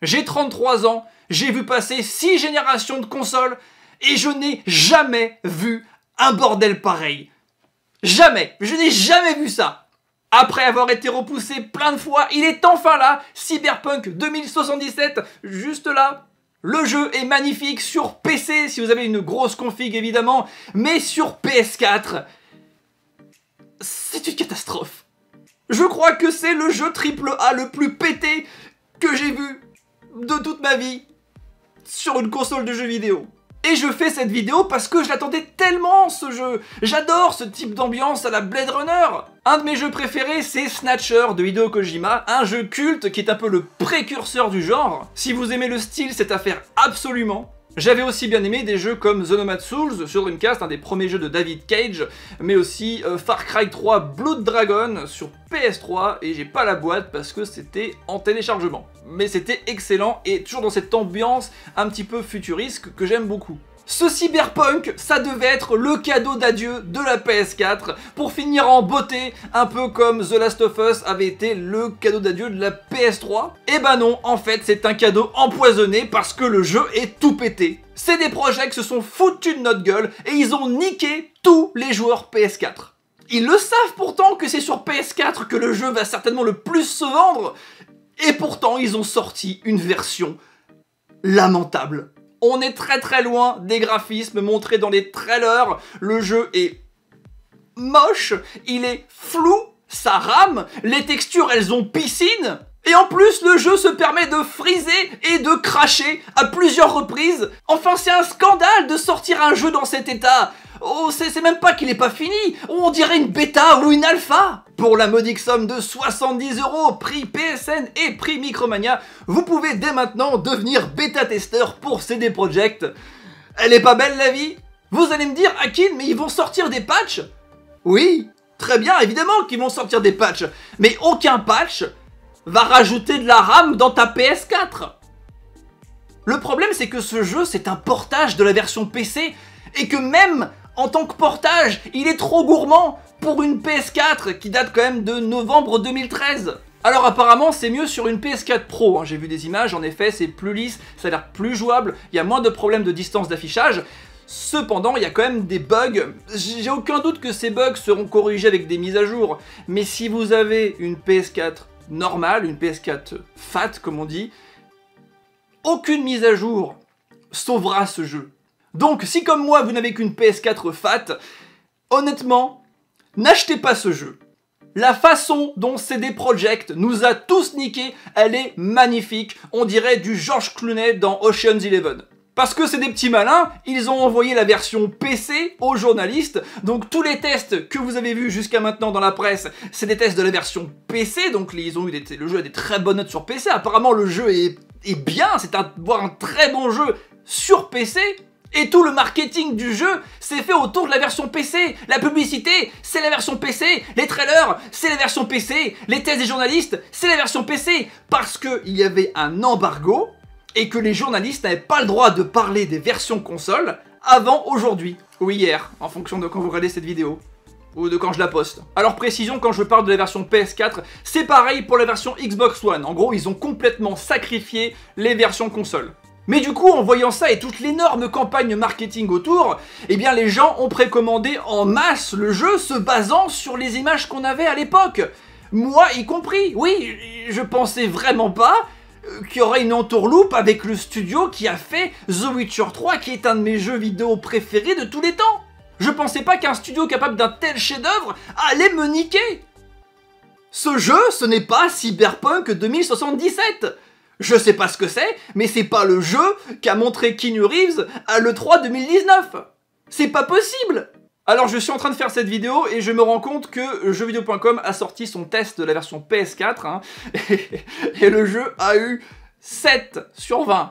J'ai 33 ans, j'ai vu passer 6 générations de consoles et je n'ai jamais vu un bordel pareil. Jamais, je n'ai jamais vu ça. Après avoir été repoussé plein de fois, il est enfin là, Cyberpunk 2077, juste là. Le jeu est magnifique sur PC, si vous avez une grosse config évidemment, mais sur PS4, c'est une catastrophe. Je crois que c'est le jeu AAA le plus pété que j'ai vu de toute ma vie sur une console de jeux vidéo. Et je fais cette vidéo parce que je l'attendais tellement, ce jeu. J'adore ce type d'ambiance à la Blade Runner. Un de mes jeux préférés, c'est Snatcher de Hideo Kojima, un jeu culte qui est un peu le précurseur du genre. Si vous aimez le style, c'est à faire absolument. J'avais aussi bien aimé des jeux comme The Nomad Souls sur Dreamcast, un des premiers jeux de David Cage, mais aussi Far Cry 3 Blood Dragon sur PS3, et j'ai pas la boîte parce que c'était en téléchargement. Mais c'était excellent, et toujours dans cette ambiance un petit peu futuriste que j'aime beaucoup. Ce Cyberpunk, ça devait être le cadeau d'adieu de la PS4 pour finir en beauté, un peu comme The Last of Us avait été le cadeau d'adieu de la PS3. Et bah non, en fait c'est un cadeau empoisonné parce que le jeu est tout pété. CD Projekt se sont foutus de notre gueule et ils ont niqué tous les joueurs PS4. Ils le savent pourtant que c'est sur PS4 que le jeu va certainement le plus se vendre, et pourtant ils ont sorti une version lamentable. On est très loin des graphismes montrés dans les trailers, le jeu est moche, il est flou, ça rame, les textures elles ont piscine, et en plus le jeu se permet de friser et de cracher à plusieurs reprises. Enfin c'est un scandale de sortir un jeu dans cet état. Oh, c'est même pas qu'il est pas fini, on dirait une bêta ou une alpha. Pour la modique somme de 70 €, prix PSN et prix Micromania, vous pouvez dès maintenant devenir bêta-testeur pour CD Projekt. Elle est pas belle la vie? Vous allez me dire, Akin, mais ils vont sortir des patchs? Oui, très bien, évidemment qu'ils vont sortir des patchs, mais aucun patch va rajouter de la RAM dans ta PS4. Le problème c'est que ce jeu c'est un portage de la version PC, et que même en tant que portage, il est trop gourmand pour une PS4 qui date quand même de novembre 2013. Alors apparemment c'est mieux sur une PS4 Pro, hein. J'ai vu des images, en effet c'est plus lisse, ça a l'air plus jouable, il y a moins de problèmes de distance d'affichage. Cependant il y a quand même des bugs, j'ai aucun doute que ces bugs seront corrigés avec des mises à jour. Mais si vous avez une PS4 normale, une PS4 fat comme on dit, aucune mise à jour sauvera ce jeu. Donc si comme moi vous n'avez qu'une PS4 fat, honnêtement, n'achetez pas ce jeu. La façon dont CD Projekt nous a tous niqué, elle est magnifique. On dirait du George Clooney dans Ocean's 11. Parce que c'est des petits malins, ils ont envoyé la version PC aux journalistes, donc tous les tests que vous avez vus jusqu'à maintenant dans la presse, c'est des tests de la version PC, donc ils ont eu le jeu a des très bonnes notes sur PC, apparemment le jeu est bien, c'est voire un très bon jeu sur PC. Et tout le marketing du jeu s'est fait autour de la version PC. La publicité, c'est la version PC. Les trailers, c'est la version PC. Les tests des journalistes, c'est la version PC. Parce qu'il y avait un embargo et que les journalistes n'avaient pas le droit de parler des versions consoles avant aujourd'hui. Ou hier, en fonction de quand vous regardez cette vidéo. Ou de quand je la poste. Alors précision, quand je parle de la version PS4, c'est pareil pour la version Xbox One. En gros, ils ont complètement sacrifié les versions consoles. Mais du coup, en voyant ça et toute l'énorme campagne marketing autour, eh bien les gens ont précommandé en masse le jeu se basant sur les images qu'on avait à l'époque. Moi y compris, oui, je pensais vraiment pas qu'il y aurait une entourloupe avec le studio qui a fait The Witcher 3, qui est un de mes jeux vidéo préférés de tous les temps. Je pensais pas qu'un studio capable d'un tel chef-d'œuvre allait me niquer. Ce jeu, ce n'est pas Cyberpunk 2077. Je sais pas ce que c'est, mais c'est pas le jeu qu'a montré Keanu Reeves à l'E3 2019. C'est pas possible. Alors je suis en train de faire cette vidéo et je me rends compte que jeuxvideo.com a sorti son test de la version PS4, hein, et le jeu a eu 7 sur 20.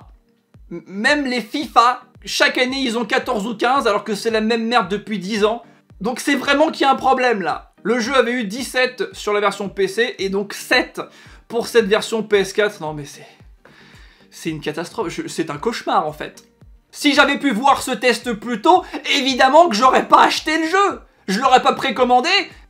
Même les FIFA, chaque année ils ont 14 ou 15 alors que c'est la même merde depuis 10 ans. Donc c'est vraiment qu'il y a un problème là. Le jeu avait eu 17 sur la version PC et donc 7 pour cette version PS4. Non mais c'est une catastrophe, c'est un cauchemar en fait. Si j'avais pu voir ce test plus tôt, évidemment que j'aurais pas acheté le jeu. Je l'aurais pas précommandé.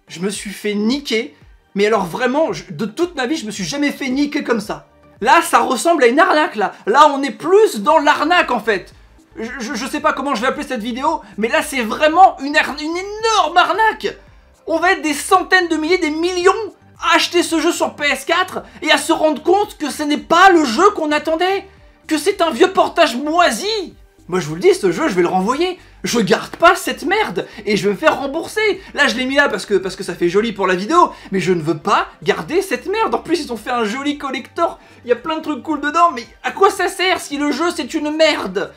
Je me suis fait niquer. Mais alors vraiment, de toute ma vie, je me suis jamais fait niquer comme ça. Là, ça ressemble à une arnaque, là. Là, on est plus dans l'arnaque, en fait. Je sais pas comment je vais appeler cette vidéo, mais là, c'est vraiment une énorme arnaque. On va être des centaines de milliers, des millions à acheter ce jeu sur PS4 et à se rendre compte que ce n'est pas le jeu qu'on attendait. Que c'est un vieux portage moisi. Moi, je vous le dis, ce jeu, je vais le renvoyer. Je garde pas cette merde et je vais me faire rembourser. Là, je l'ai mis là parce que ça fait joli pour la vidéo, mais je ne veux pas garder cette merde. En plus, ils ont fait un joli collector. Il y a plein de trucs cool dedans, mais à quoi ça sert si le jeu, c'est une merde?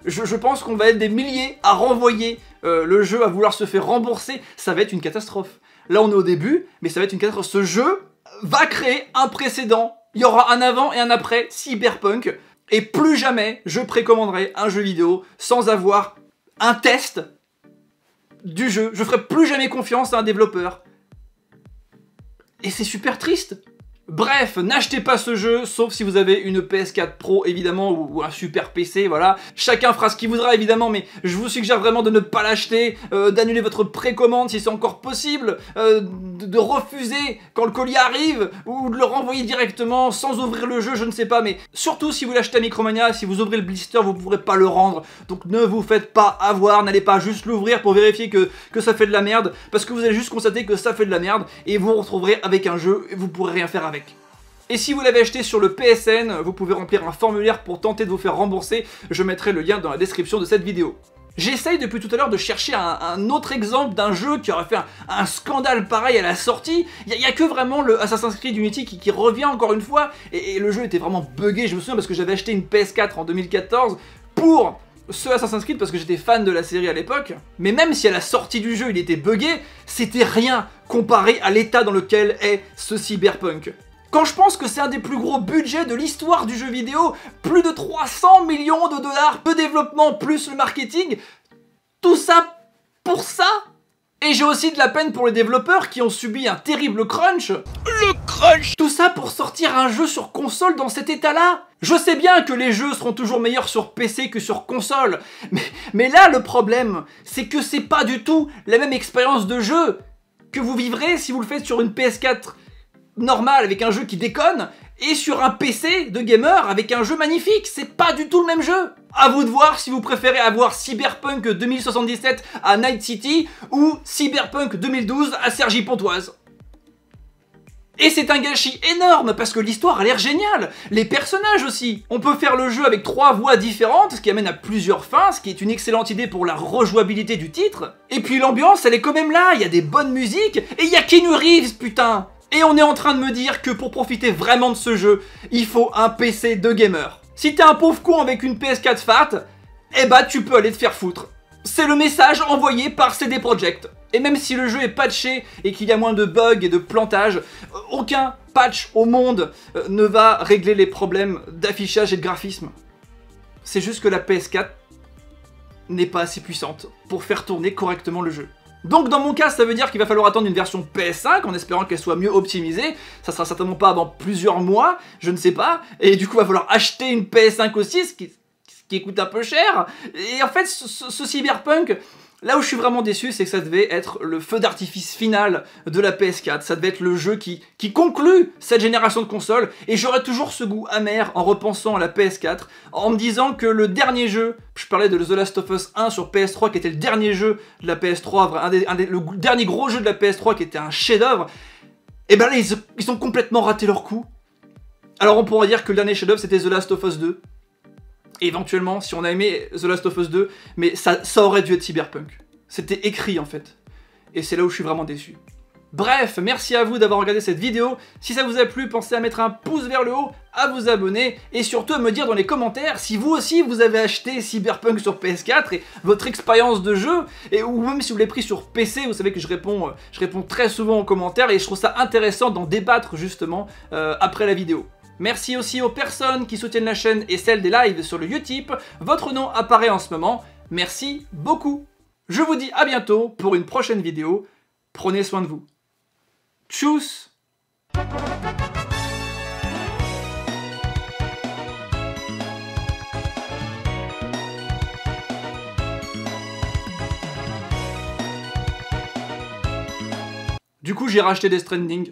Je pense qu'on va être des milliers à renvoyer le jeu, à vouloir se faire rembourser. Ça va être une catastrophe. Là, on est au début, mais ça va être une catastrophe. Ce jeu va créer un précédent. Il y aura un avant et un après Cyberpunk. Et plus jamais je précommanderai un jeu vidéo sans avoir un test du jeu. Je ferai plus jamais confiance à un développeur. Et c'est super triste. Bref, n'achetez pas ce jeu, sauf si vous avez une PS4 Pro, évidemment, ou un super PC, voilà. Chacun fera ce qu'il voudra, évidemment, mais je vous suggère vraiment de ne pas l'acheter, d'annuler votre précommande si c'est encore possible, de refuser quand le colis arrive, ou de le renvoyer directement sans ouvrir le jeu, je ne sais pas, mais surtout si vous l'achetez à Micromania, si vous ouvrez le blister, vous ne pourrez pas le rendre. Donc ne vous faites pas avoir, n'allez pas juste l'ouvrir pour vérifier que ça fait de la merde, parce que vous allez juste constater que ça fait de la merde, et vous vous retrouverez avec un jeu, et vous pourrez rien faire avec. Et si vous l'avez acheté sur le PSN, vous pouvez remplir un formulaire pour tenter de vous faire rembourser. Je mettrai le lien dans la description de cette vidéo. J'essaye depuis tout à l'heure de chercher un autre exemple d'un jeu qui aurait fait un scandale pareil à la sortie. Il n'y a que vraiment le Assassin's Creed Unity qui revient encore une fois. Et le jeu était vraiment buggé, je me souviens, parce que j'avais acheté une PS4 en 2014 pour ce Assassin's Creed parce que j'étais fan de la série à l'époque. Mais même si à la sortie du jeu il était buggé, c'était rien comparé à l'état dans lequel est ce Cyberpunk. Quand je pense que c'est un des plus gros budgets de l'histoire du jeu vidéo, plus de 300 millions de dollars de développement plus le marketing, tout ça pour ça? Et j'ai aussi de la peine pour les développeurs qui ont subi un terrible crunch. Le crunch! Tout ça pour sortir un jeu sur console dans cet état-là. Je sais bien que les jeux seront toujours meilleurs sur PC que sur console, mais là le problème, c'est que c'est pas du tout la même expérience de jeu que vous vivrez si vous le faites sur une PS4 normal avec un jeu qui déconne et sur un PC de gamer avec un jeu magnifique. C'est pas du tout le même jeu. À vous de voir si vous préférez avoir Cyberpunk 2077 à Night City ou Cyberpunk 2012 à Cergy-Pontoise. Et c'est un gâchis énorme parce que l'histoire a l'air géniale. Les personnages aussi. On peut faire le jeu avec 3 voix différentes, ce qui amène à plusieurs fins, ce qui est une excellente idée pour la rejouabilité du titre. Et puis l'ambiance, elle est quand même là. Il y a des bonnes musiques et il y a Keanu Reeves, putain. Et on est en train de me dire que pour profiter vraiment de ce jeu, il faut un PC de gamer. Si t'es un pauvre con avec une PS4 fat, eh bah tu peux aller te faire foutre. C'est le message envoyé par CD Projekt. Et même si le jeu est patché et qu'il y a moins de bugs et de plantage, aucun patch au monde ne va régler les problèmes d'affichage et de graphisme. C'est juste que la PS4 n'est pas assez puissante pour faire tourner correctement le jeu. Donc dans mon cas, ça veut dire qu'il va falloir attendre une version PS5 en espérant qu'elle soit mieux optimisée. Ça sera certainement pas avant plusieurs mois, je ne sais pas. Et du coup, il va falloir acheter une PS5 aussi, ce qui coûte un peu cher. Et en fait, ce Cyberpunk, là où je suis vraiment déçu, c'est que ça devait être le feu d'artifice final de la PS4. Ça devait être le jeu qui conclut cette génération de consoles. Et j'aurais toujours ce goût amer en repensant à la PS4, en me disant que le dernier jeu, je parlais de The Last of Us 1 sur PS3, qui était le dernier jeu de la PS3, le dernier gros jeu de la PS3 qui était un chef-d'œuvre, et ben là, ils ont complètement raté leur coup. Alors on pourrait dire que le dernier chef-d'œuvre, c'était The Last of Us 2. Et éventuellement, si on a aimé The Last of Us 2, mais ça aurait dû être Cyberpunk. C'était écrit en fait. Et c'est là où je suis vraiment déçu. Bref, merci à vous d'avoir regardé cette vidéo. Si ça vous a plu, pensez à mettre un pouce vers le haut, à vous abonner et surtout à me dire dans les commentaires si vous aussi vous avez acheté Cyberpunk sur PS4 et votre expérience de jeu, ou même si vous l'avez pris sur PC. Vous savez que je réponds très souvent aux commentaires et je trouve ça intéressant d'en débattre justement après la vidéo. Merci aussi aux personnes qui soutiennent la chaîne et celles des lives sur le Utip. Votre nom apparaît en ce moment. Merci beaucoup. Je vous dis à bientôt pour une prochaine vidéo. Prenez soin de vous. Tchuss! Du coup, j'ai racheté Death Stranding.